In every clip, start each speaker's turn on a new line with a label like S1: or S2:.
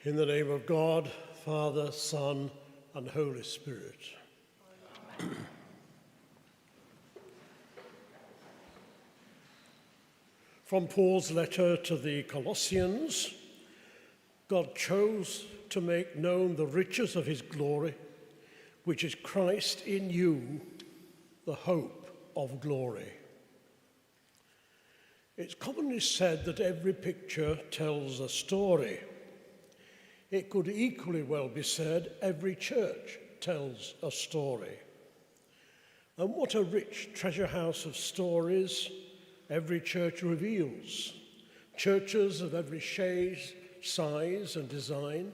S1: In the name of God, Father, Son, and Holy Spirit. Amen. From Paul's letter to the Colossians, God chose to make known the riches of his glory, which is Christ in you, the hope of glory. It's commonly said that every picture tells a story. It could equally well be said every church tells a story. And what a rich treasure house of stories every church reveals. Churches of every shade, size and design,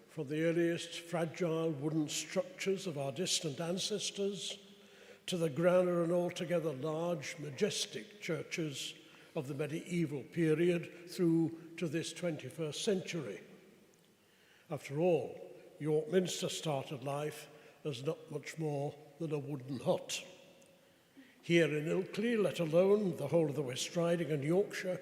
S1: from the earliest fragile wooden structures of our distant ancestors to the grander and altogether large, majestic churches of the medieval period through to this 21st century. After all, York Minster started life as not much more than a wooden hut. Here in Ilkley, let alone the whole of the West Riding and Yorkshire,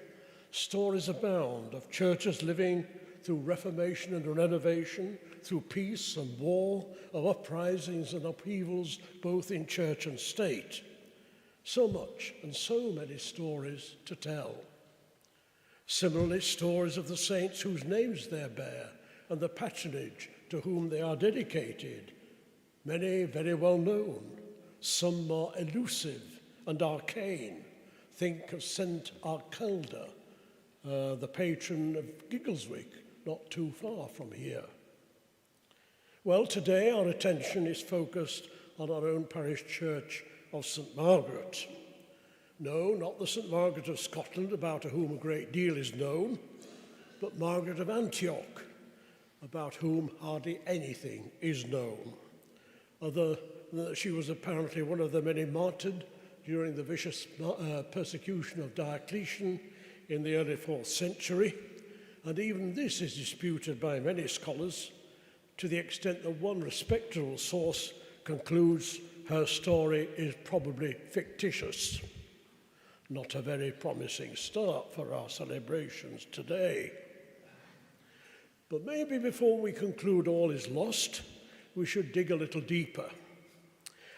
S1: stories abound of churches living through reformation and renovation, through peace and war, of uprisings and upheavals both in church and state. So much and so many stories to tell. Similarly, stories of the saints whose names they bear and the patronage to whom they are dedicated. Many very well known, some more elusive and arcane. Think of St. Arcalda, the patron of Giggleswick, not too far from here. Well, today our attention is focused on our own parish church of St. Margaret. No, not the St. Margaret of Scotland, about whom a great deal is known, but Margaret of Antioch, about whom hardly anything is known, other than that she was apparently one of the many martyred during the vicious persecution of Diocletian in the early 4th century, and even this is disputed by many scholars, to the extent that one respectable source concludes her story is probably fictitious. Not a very promising start for our celebrations today. But maybe before we conclude all is lost, we should dig a little deeper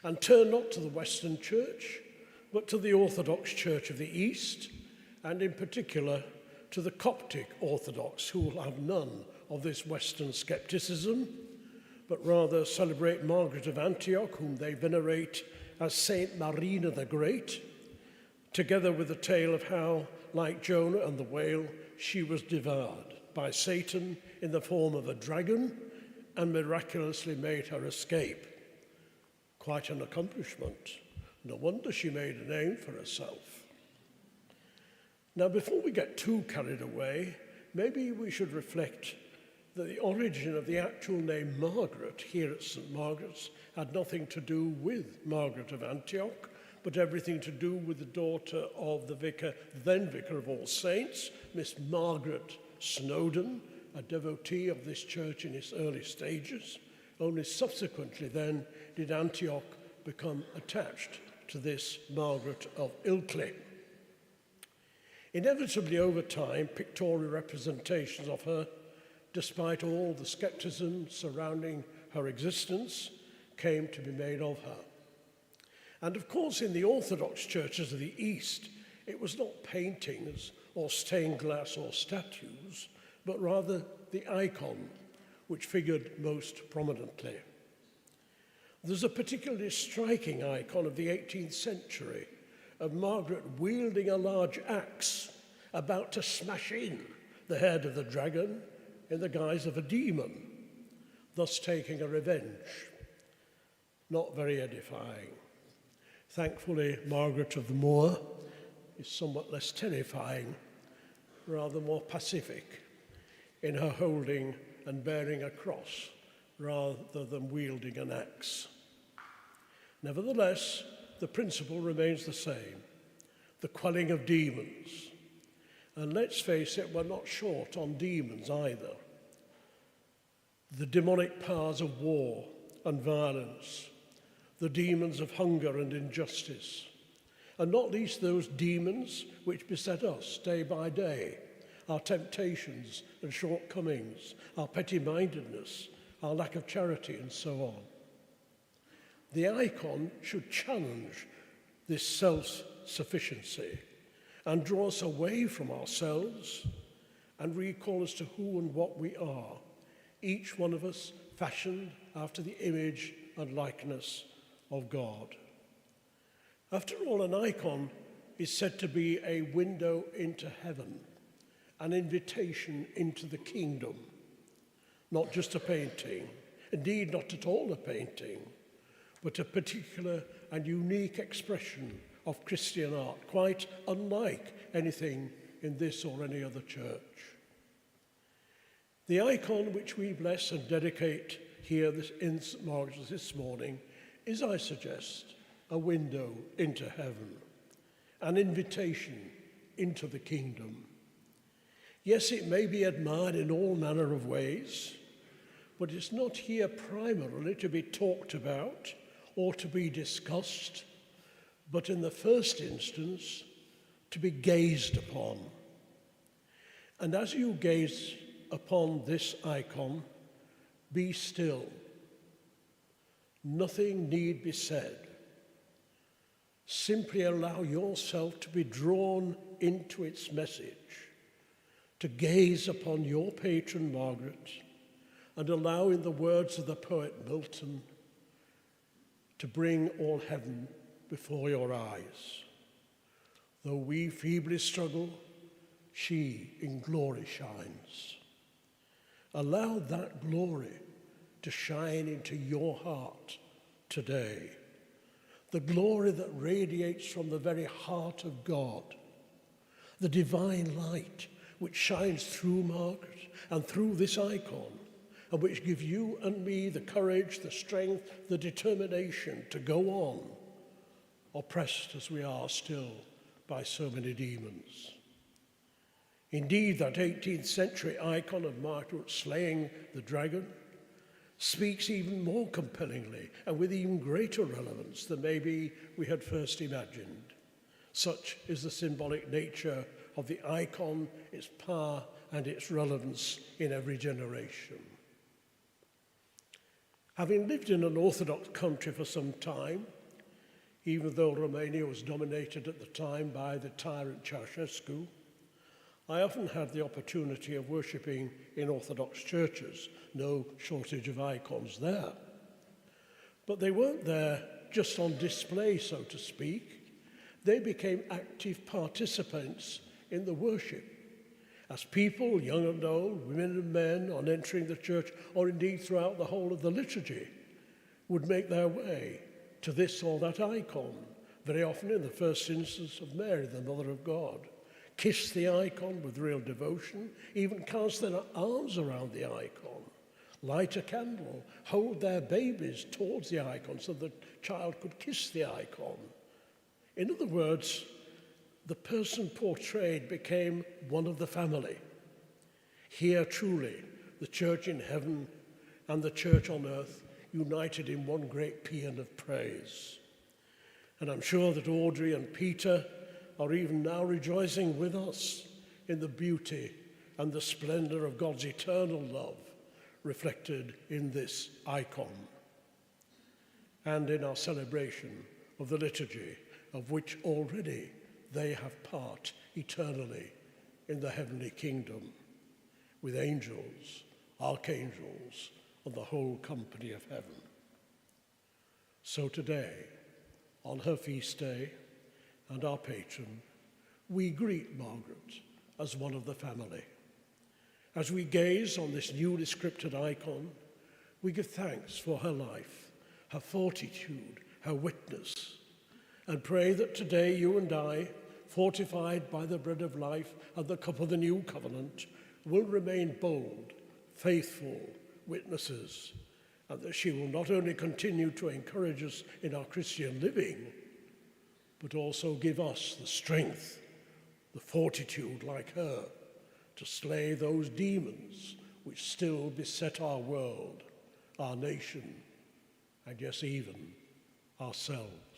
S1: and turn not to the Western Church, but to the Orthodox Church of the East, and in particular to the Coptic Orthodox, who will have none of this Western skepticism, but rather celebrate Margaret of Antioch, whom they venerate as Saint Marina the Great, together with the tale of how, like Jonah and the whale, she was devoured by Satan in the form of a dragon and miraculously made her escape. Quite an accomplishment. No wonder she made a name for herself. Now, before we get too carried away, maybe we should reflect that the origin of the actual name Margaret here at St. Margaret's had nothing to do with Margaret of Antioch, but everything to do with the daughter of the vicar, then Vicar of All Saints, Miss Margaret Snowdon, a devotee of this church in its early stages. Only subsequently then did Antioch become attached to this Margaret of Ilkley. Inevitably over time, pictorial representations of her, despite all the skepticism surrounding her existence, came to be made of her. And of course, in the Orthodox churches of the East, it was not paintings or stained glass or statues, but rather the icon, which figured most prominently. There's a particularly striking icon of the 18th century of Margaret wielding a large axe, about to smash in the head of the dragon in the guise of a demon, thus taking a revenge. Not very edifying. Thankfully, Margaret of the Moor is somewhat less terrifying, rather more pacific in her holding and bearing a cross rather than wielding an axe. Nevertheless, the principle remains the same, the quelling of demons. And let's face it, we're not short on demons either. The demonic powers of war and violence, the demons of hunger and injustice, and not least those demons which beset us day by day, our temptations and shortcomings, our petty-mindedness, our lack of charity, and so on. The icon should challenge this self-sufficiency and draw us away from ourselves and recall us to who and what we are, each one of us fashioned after the image and likeness of God. After all, an icon is said to be a window into heaven, an invitation into the kingdom, not just a painting, indeed not at all a painting, but a particular and unique expression of Christian art, quite unlike anything in this or any other church. The icon which we bless and dedicate here in St. Margaret's this morning is, I suggest, a window into heaven, an invitation into the kingdom. Yes, it may be admired in all manner of ways, but it's not here primarily to be talked about or to be discussed, but in the first instance, to be gazed upon. And as you gaze upon this icon, be still. Nothing need be said. Simply allow yourself to be drawn into its message, to gaze upon your patron Margaret, and allow, in the words of the poet Milton, to bring all heaven before your eyes. Though we feebly struggle, she in glory shines. Allow that glory to shine into your heart today, the glory that radiates from the very heart of God, the divine light which shines through Margaret and through this icon, and which gives you and me the courage, the strength, the determination to go on, oppressed as we are still by so many demons. Indeed, that 18th century icon of Margaret slaying the dragon speaks even more compellingly and with even greater relevance than maybe we had first imagined. Such is the symbolic nature of the icon, its power and its relevance in every generation. Having lived in an Orthodox country for some time, even though Romania was dominated at the time by the tyrant Ceausescu, I often had the opportunity of worshipping in Orthodox churches, no shortage of icons there. But they weren't there just on display, so to speak. They became active participants in the worship, as people, young and old, women and men, on entering the church, or indeed throughout the whole of the liturgy, would make their way to this or that icon, very often in the first instance of Mary, the Mother of God, kiss the icon with real devotion, even cast their arms around the icon, light a candle, hold their babies towards the icon so the child could kiss the icon. In other words, the person portrayed became one of the family. Here truly, the church in heaven and the church on earth united in one great paean of praise. And I'm sure that Audrey and Peter are even now rejoicing with us in the beauty and the splendor of God's eternal love reflected in this icon and in our celebration of the liturgy, of which already they have part eternally in the heavenly kingdom with angels, archangels, and the whole company of heaven. So today, on her feast day and our patron, we greet Margaret as one of the family. As we gaze on this newly scripted icon, we give thanks for her life, her fortitude, her witness, and pray that today you and I, fortified by the bread of life and the cup of the new covenant, will remain bold, faithful witnesses, and that she will not only continue to encourage us in our Christian living, but also give us the strength, the fortitude like her, to slay those demons which still beset our world, our nation, and yes, even ourselves.